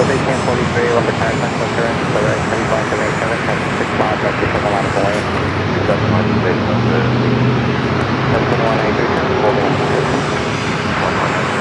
Base Camp 43, Lumber Tire, Central Current, the right, 3577, 6 miles, that's because a lot of boy. 27 Base Number. 118, holding up position. 119.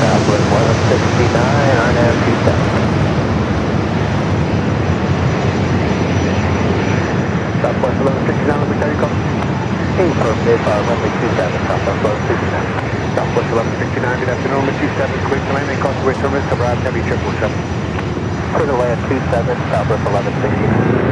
Southwest 1169, RNAV 27. Southwest 1169, let me tell you, come. Affirmative, runway 27, Southwest 1169. Southwest 1169, good afternoon, number 27, quick to landing, cross the way terminus, cover out heavy 777. Clear to land 27, Southwest 1169.